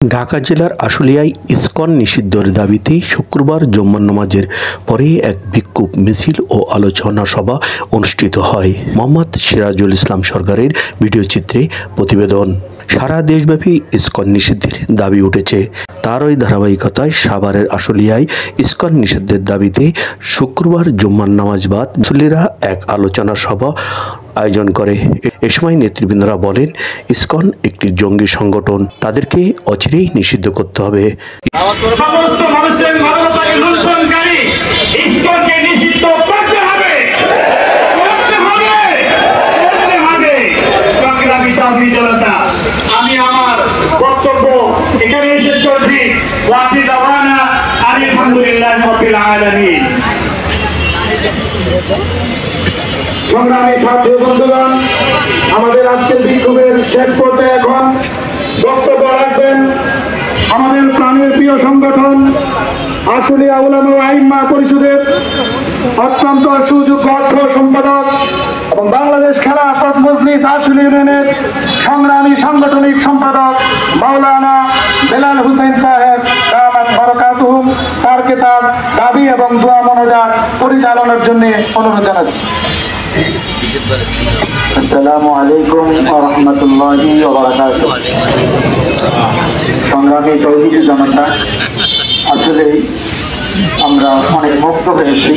ঢাকা জেলার আশুলিয়ায় ইসকন নিষিদ্ধের দাবিতে শুক্রবার জুম্মার নামাজের পরে এক বিক্ষোভ মিছিল ও আলোচনা সভা অনুষ্ঠিত হয়। মোহাম্মদ সিরাজুল ইসলাম সরকারের ভিডিও চিত্রে প্রতিবেদন। সারা দেশব্যাপী ইসকন নিষিদ্ধের দাবি উঠেছে। তারই ধারাবাহিকতায় সাভারের আশুলিয়ায় ইসকন নিষিদ্ধের দাবিতে শুক্রবার জুম্মার নামাজ বাদ মুসল্লিরা এক আলোচনা সভা আয়োজন করে। এ সময় নেতৃবৃন্দরা বলেন, ইসকন একটি জঙ্গি সংগঠন, তাদেরকে অচিরেই নিষিদ্ধ করতে হবে। সমস্ত মানুষের মানবতাকে লুণ্ঠনকারী ইসকনকে নিষিদ্ধ করতে হবে, করতে হবে, করতে হবে। সংগ্রামী সাথী জনতা, আমি আমার বক্তব্য এখানে শেষ করছি। ওয়াকি দাওয়ানা আলহামদুলিল্লাহি রাব্বিল আলামিন। সংগ্রামী সাথী বন্ধুগণ, আমাদের আজকের বিক্ষোভের শেষ পর্যায়ে এখন বক্তব্য রাখবেন আমাদের প্রাণের প্রিয় সংগঠন আশুলিয়া উলামা ও আইম্মা পরিষদের অত্যন্ত সুযোগ্য অর্থ সম্পাদক এবং বাংলাদেশ খেলাফত মজলিস আশুলিয়া ইউনিয়নের সংগ্রামী সাংগঠনিক সম্পাদক মাওলানা বেলাল হুসেন সাহেব দামাত বারাকাতুহুম, তার কিতাব দাবি এবং দোয়া মোনাজাত পরিচালনার জন্য অনুরোধ জানাচ্ছি। আসসালামু আলাইকুম ওয়া রাহমাতুল্লাহি ওয়া বারাকাতুহু। সংগ্রামী তৌহিদি জনতা, আসলে আমরা অনেক মুক্ত হয়েছি।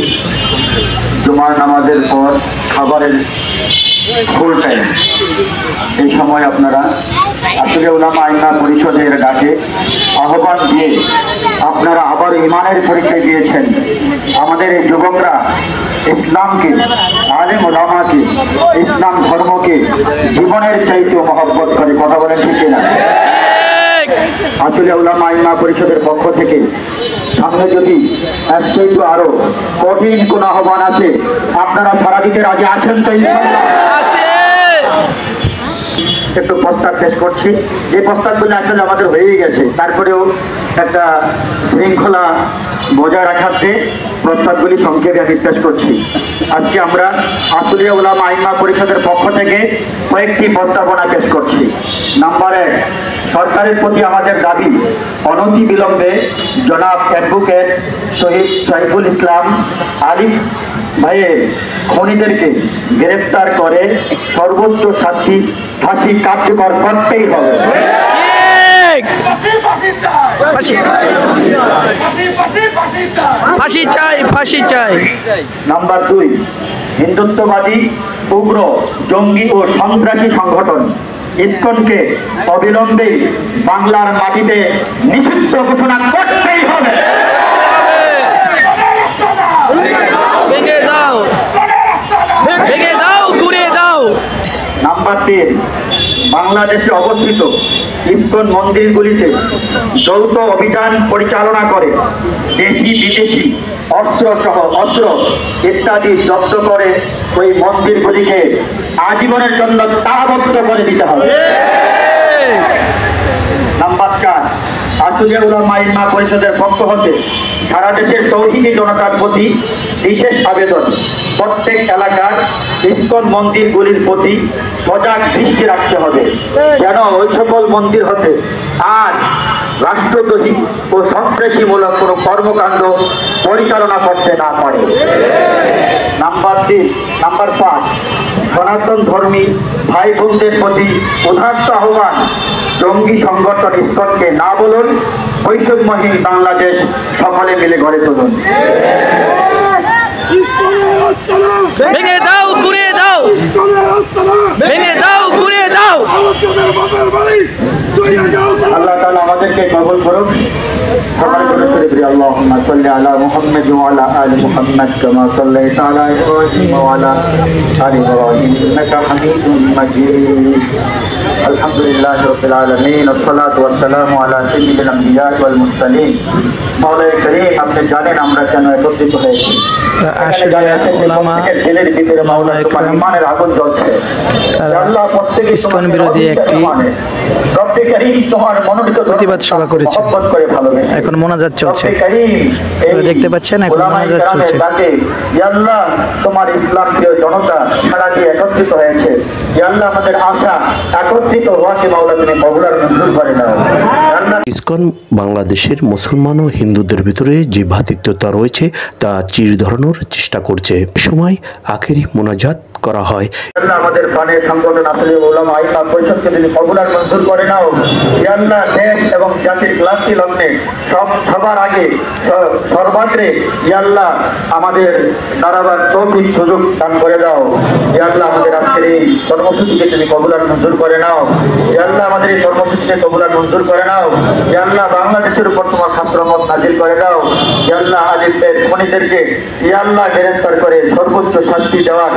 জুমার নামাজের পর খাবারের ফুল টাইম, এই সময় আপনারা আসলে উলামা আইম্মা পরিষদের ডাকে আহ্বান দিয়ে আপনারা আবার ইমানের পরিচয় দিয়েছেন। আমাদের এই যুবকরা ইসলামকে, আলেম ওলামাকে, ইসলাম ধর্মকে জীবনের চাইতেও মহব্বত করে। কথা বলেন ঠিক না? আসলে উলামা আইম্মা পরিষদের পক্ষ থেকে সামনে যদি এর চাইতে আরো কঠিন কোন আহ্বান আছে, আপনারা সারা দিতে রাজি আছেন তো? একটু প্রস্তাব পেশ করছি। এই প্রস্তাবগুলো আসলে আমাদের হয়েই গেছে, তারপরেও একটা শৃঙ্খলা বজায় রাখাতে প্রস্তাবগুলি সংক্ষেপে আমি পেশ করছি। আজকে আমরা আশুলিয়া উলামা আইম্মা পরিষদের পক্ষ থেকে কয়েকটি প্রস্তাবনা পেশ করছি। নাম্বার 1, সরকারের প্রতি আমাদের দাবি, অনতি বিলম্বে জনাব অ্যাডভোকেট শহীদ সাইফুল ইসলাম আলিফ ভাইয়ের খুনিদেরকে গ্রেফতার করে সর্বোচ্চ শাস্তি ফাঁসি কার্যকর করতেই হবে। নাম্বার 2, হিন্দুত্ববাদী উগ্র জঙ্গি ও সন্ত্রাসী সংগঠন ইসকনকে অবিলম্বে বাংলার মাটিতে নিষিদ্ধ ঘোষণা করতেই হবে। নাম্বার 3, বাংলাদেশে অবস্থিত ইসকন মন্দিরগুলিতে যৌথ অভিযান পরিচালনা করে দেশি বিদেশি অস্ত্র ইত্যাদি জব্দ করে ওই মন্দিরগুলিকে আজীবনের জন্য তালাবদ্ধ করে দিতে হবে। নাম্বার 4, আশুলিয়া উলামা আইম্মা পরিষদের পক্ষ হতে সারা দেশের তৌহিদি জনতার প্রতি বিশেষ আবেদন, প্রত্যেক এলাকার ইসকন মন্দিরগুলির প্রতি সজাগ দৃষ্টি রাখতে হবে, যেন ওই সকল মন্দির হতে আর রাষ্ট্রদ্রোহী ও সন্ত্রাসীমূলক কোনো কর্মকাণ্ড পরিচালনা করতে না পারে। নাম্বার 5, সনাতন ধর্মী ভাই বোনদের প্রতি উদাত্ত আহ্বান, জঙ্গি সংগঠন ইসকনকে না বলুন, বৈষম্যহীন বাংলাদেশ সকলে মিলে গড়ে তুলুন। ভেঙে দাও, ঘুরে দাও, ভেঙে দাও, ঘুরে দাও। আল্লাহ তাআলা আমাদেরকে কবুল করুন। সবাই বলে করি, আল্লাহুম্মা সাল্লি আলা মুহাম্মাদ ওয়া আলা আলি মুহাম্মাদ কামা সাল্লাইতা আলা ইব্রাহিম ওয়া আলা আলি ইব্রাহিম ইন্নাকা হামিদুম মাজিদ। আলহামদুলিল্লাহি রাব্বিল আলামিন, ওয়াসসালাতু ওয়াসসালামু আলা সাইয়্যিদিল আমবিয়া ওয়াল মুরসালিন। মাওলানা করিম, আপনি জানেন আমরা কেন একত্রিত হয়েছি। আশুলিয়া উলামা জেলের ভিতরে মাওলানা ইমানের আগুন জ্বলছে। আল্লাহ প্রত্যেক ইসকন বিরোধী একটি প্রতিবাদ সভা করেছে। এখন মোনাজাত চলছে, দেখতে পাচ্ছেন, এখন মোনাজাত চলছে। আল্লাহ, তোমার ইসলাম প্রিয় জনতা সারা দিয়ে একত্রিত হয়েছে। আল্লাহ, আমাদের আশা একত্রিত হওয়াকে মাওলা তুমি কবুল আর মঞ্জুর করে নাও। আল্লাহ ইসকন বাংলাদেশের মুসলমান ও হিন্দুদের ভিতরে যে ভ্রাতৃত্বতা রয়েছে তা চির ধরানোর চেষ্টা করছে। এ সময় আখেরি মোনাজাত করা হয়। আল্লাহ আমাদের প্রাণের সংগঠন আসলে ওলামা আইমা পরিষদকে যদি কবুল আর মঞ্জুর করে নাও, ইয়া আল্লাহ দেশ এবং জাতির ক্লান্তি লগ্নে সবার আগে সর্বাগ্রে ইয়া আল্লাহ আমাদের দাঁড়াবার তৌফিক সুযোগ দান করে দাও। ইয়া আল্লাহ আমাদের আজকের এই কর্মসূচিকে তুমি কবুল আর মঞ্জুর করে নাও। ইয়া আল্লাহ আমাদের এই কর্মসূচিকে কবুল আর মঞ্জুর করে নাও। ইয়া আল্লাহ বাংলাদেশের উপর তোমার খাস রহমত নাজিল করে দাও। ইয়া আল্লাহ আলিমদের খনিদেরকে ইয়া আল্লাহ গ্রেফতার করে সর্বোচ্চ শাস্তি দেওয়ার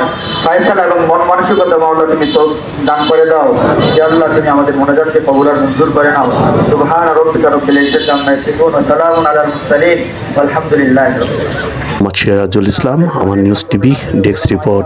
ফায়সালা এবং মন মানসিকতা মাওলা তুমি তো দান করে দাও। ইয়া আল্লাহ তুমি আমাদের মোনাজাতকে কবুল আর মঞ্জুর করে নাও। সুবহান রাব্বিকা রাব্বিল ইজ্জাতি আম্মা ইয়াসিফুন ওয়া সালামুন আলাল মুরসালিন ওয়ালহামদুলিল্লাহি রাব্বিল আলামিন। মোহাম্মদ সিরাজুল ইসলাম, আমার নিউজ টিভি, ডেস্ক রিপোর্ট।